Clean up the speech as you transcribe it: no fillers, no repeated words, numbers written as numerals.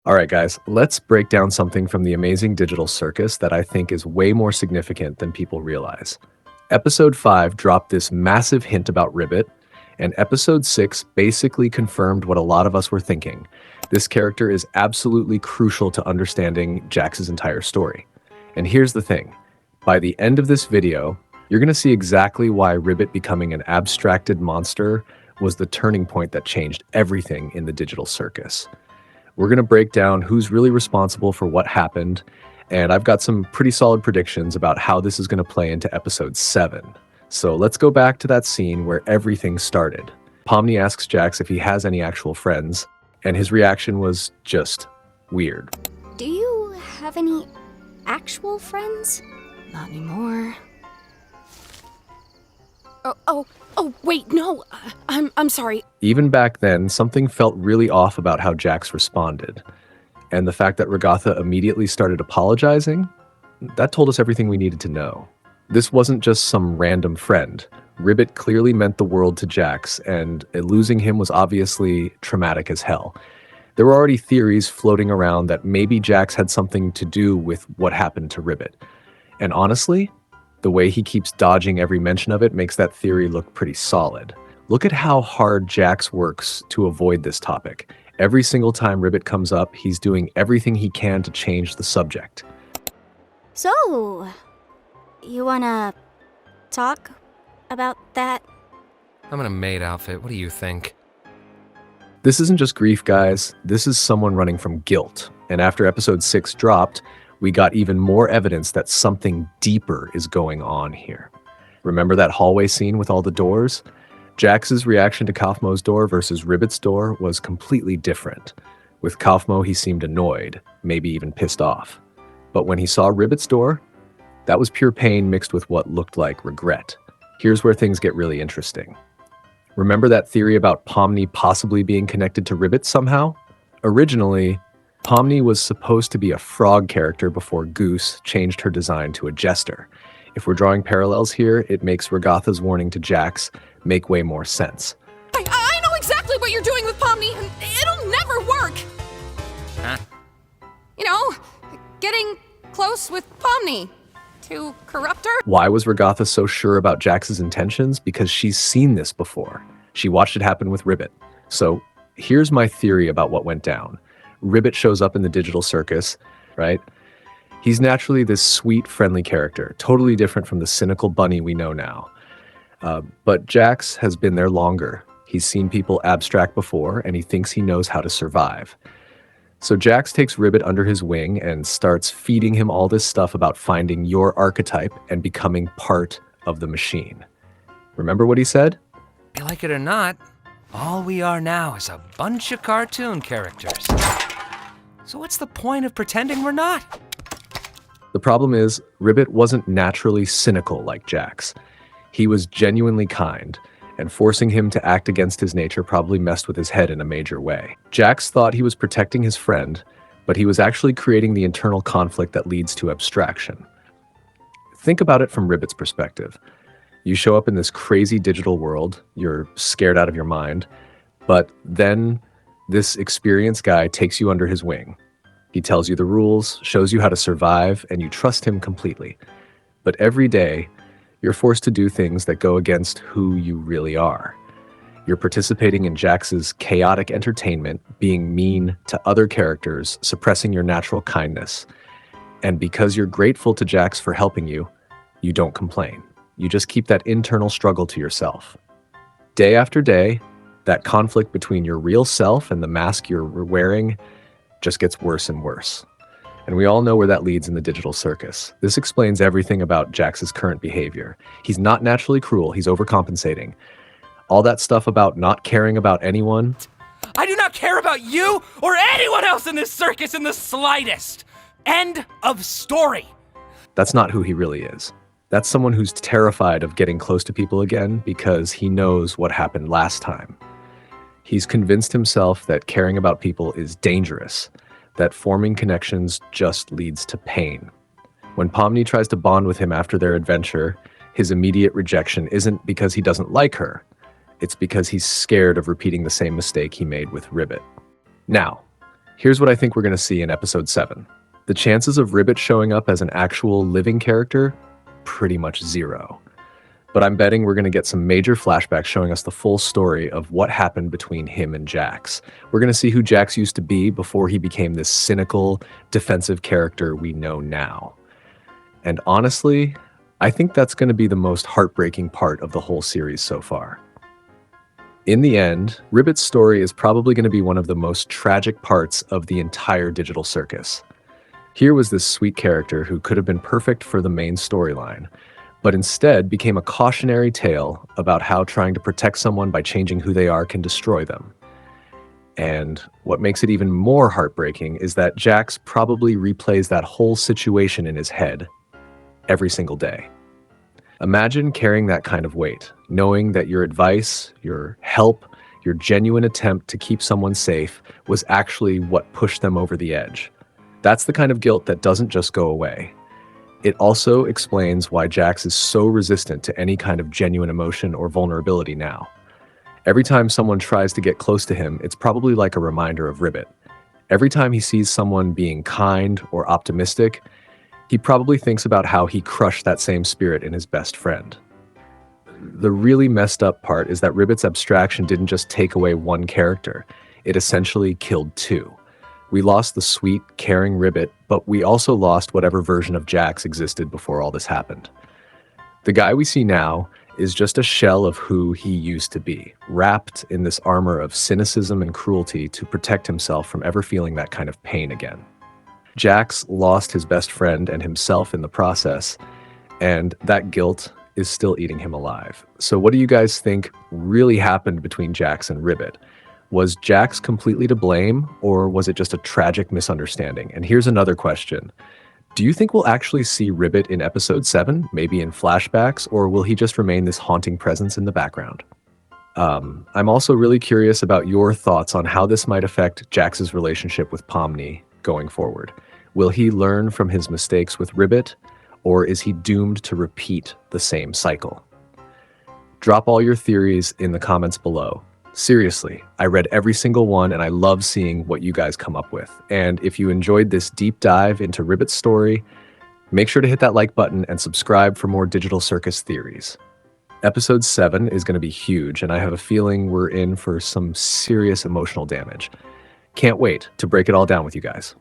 All right, guys, let's break down something from the amazing digital circus that I think is way more significant than people realize. Episode 5 dropped this massive hint about Ribbit, and episode 6 basically confirmed what a lot of us were thinking. This character is absolutely crucial to understanding Jax's entire story. And here's the thing. By the end of this video, you're going to see exactly why Ribbit becoming an abstracted monster was the turning point that changed everything in the digital circus. We're going to break down who's really responsible for what happened, and I've got some pretty solid predictions about how this is going to play into episode 7. So let's go back to that scene where everything started. Pomni asks Jax if he has any actual friends, and his reaction was just weird. Do you have any actual friends? Not anymore. Oh, wait, no. I'm sorry. Even back then, something felt really off about how Jax responded. And the fact that Ragatha immediately started apologizing, that told us everything we needed to know. This wasn't just some random friend. Ribbit clearly meant the world to Jax, and losing him was obviously traumatic as hell. There were already theories floating around that maybe Jax had something to do with what happened to Ribbit. And honestly, the way he keeps dodging every mention of it makes that theory look pretty solid. Look at how hard Jax works to avoid this topic. Every single time Ribbit comes up, he's doing everything he can to change the subject. So, you wanna talk about that? I'm in a maid outfit. What do you think? This isn't just grief, guys. This is someone running from guilt. And after episode 6 dropped, we got even more evidence that something deeper is going on here. Remember that hallway scene with all the doors? Jax's reaction to Kaufmo's door versus Ribbit's door was completely different. With Kaufmo, he seemed annoyed, maybe even pissed off. But when he saw Ribbit's door, that was pure pain mixed with what looked like regret. Here's where things get really interesting. Remember that theory about Pomni possibly being connected to Ribbit somehow? Originally, Pomni was supposed to be a frog character before Goose changed her design to a jester. If we're drawing parallels here, it makes Ragatha's warning to Jax make way more sense. I know exactly what you're doing with Pomni, and it'll never work! Huh? You know, getting close with Pomni to corrupt her? Why was Ragatha so sure about Jax's intentions? Because she's seen this before. She watched it happen with Ribbit. So here's my theory about what went down. Ribbit shows up in the digital circus, right? He's naturally this sweet, friendly character, totally different from the cynical bunny we know now. But Jax has been there longer. He's seen people abstract before, and he thinks he knows how to survive. So Jax takes Ribbit under his wing and starts feeding him all this stuff about finding your archetype and becoming part of the machine. Remember what he said? You like it or not, all we are now is a bunch of cartoon characters. So what's the point of pretending we're not? The problem is, Ribbit wasn't naturally cynical like Jax. He was genuinely kind, and forcing him to act against his nature probably messed with his head in a major way. Jax thought he was protecting his friend, but he was actually creating the internal conflict that leads to abstraction. Think about it from Ribbit's perspective. You show up in this crazy digital world, you're scared out of your mind, but then this experienced guy takes you under his wing. He tells you the rules, shows you how to survive, and you trust him completely. But every day, you're forced to do things that go against who you really are. You're participating in Jax's chaotic entertainment, being mean to other characters, suppressing your natural kindness. And because you're grateful to Jax for helping you, you don't complain. You just keep that internal struggle to yourself. Day after day, that conflict between your real self and the mask you're wearing just gets worse and worse. And we all know where that leads in the digital circus. This explains everything about Jax's current behavior. He's not naturally cruel, he's overcompensating. All that stuff about not caring about anyone. I do not care about you or anyone else in this circus in the slightest. End of story. That's not who he really is. That's someone who's terrified of getting close to people again because he knows what happened last time. He's convinced himself that caring about people is dangerous, that forming connections just leads to pain. When Pomni tries to bond with him after their adventure, his immediate rejection isn't because he doesn't like her. It's because he's scared of repeating the same mistake he made with Ribbit. Now, Here's what I think we're going to see in episode 7. The chances of Ribbit showing up as an actual living character, pretty much zero. But I'm betting we're going to get some major flashbacks showing us the full story of what happened between him and Jax. We're going to see who Jax used to be before he became this cynical, defensive character we know now. And honestly, I think that's going to be the most heartbreaking part of the whole series so far. In the end, Ribbit's story is probably going to be one of the most tragic parts of the entire digital circus. Here was this sweet character who could have been perfect for the main storyline, but instead became a cautionary tale about how trying to protect someone by changing who they are can destroy them. And what makes it even more heartbreaking is that Jax probably replays that whole situation in his head every single day. Imagine carrying that kind of weight, knowing that your advice, your help, your genuine attempt to keep someone safe was actually what pushed them over the edge. That's the kind of guilt that doesn't just go away. It also explains why Jax is so resistant to any kind of genuine emotion or vulnerability now. Every time someone tries to get close to him, it's probably like a reminder of Ribbit. Every time he sees someone being kind or optimistic, he probably thinks about how he crushed that same spirit in his best friend. The really messed up part is that Ribbit's abstraction didn't just take away one character, it essentially killed two. We lost the sweet, caring Ribbit, but we also lost whatever version of Jax existed before all this happened. The guy we see now is just a shell of who he used to be, wrapped in this armor of cynicism and cruelty to protect himself from ever feeling that kind of pain again. Jax lost his best friend and himself in the process, and that guilt is still eating him alive. So what do you guys think really happened between Jax and Ribbit? Was Jax completely to blame, or was it just a tragic misunderstanding? And here's another question. Do you think we'll actually see Ribbit in episode 7, maybe in flashbacks, or will he just remain this haunting presence in the background? I'm also really curious about your thoughts on how this might affect Jax's relationship with Pomni going forward. Will he learn from his mistakes with Ribbit, or is he doomed to repeat the same cycle? Drop all your theories in the comments below. Seriously, I read every single one and I love seeing what you guys come up with. And if you enjoyed this deep dive into Ribbit's story, make sure to hit that like button and subscribe for more digital circus theories. Episode 7 is going to be huge, and I have a feeling we're in for some serious emotional damage. Can't wait to break it all down with you guys.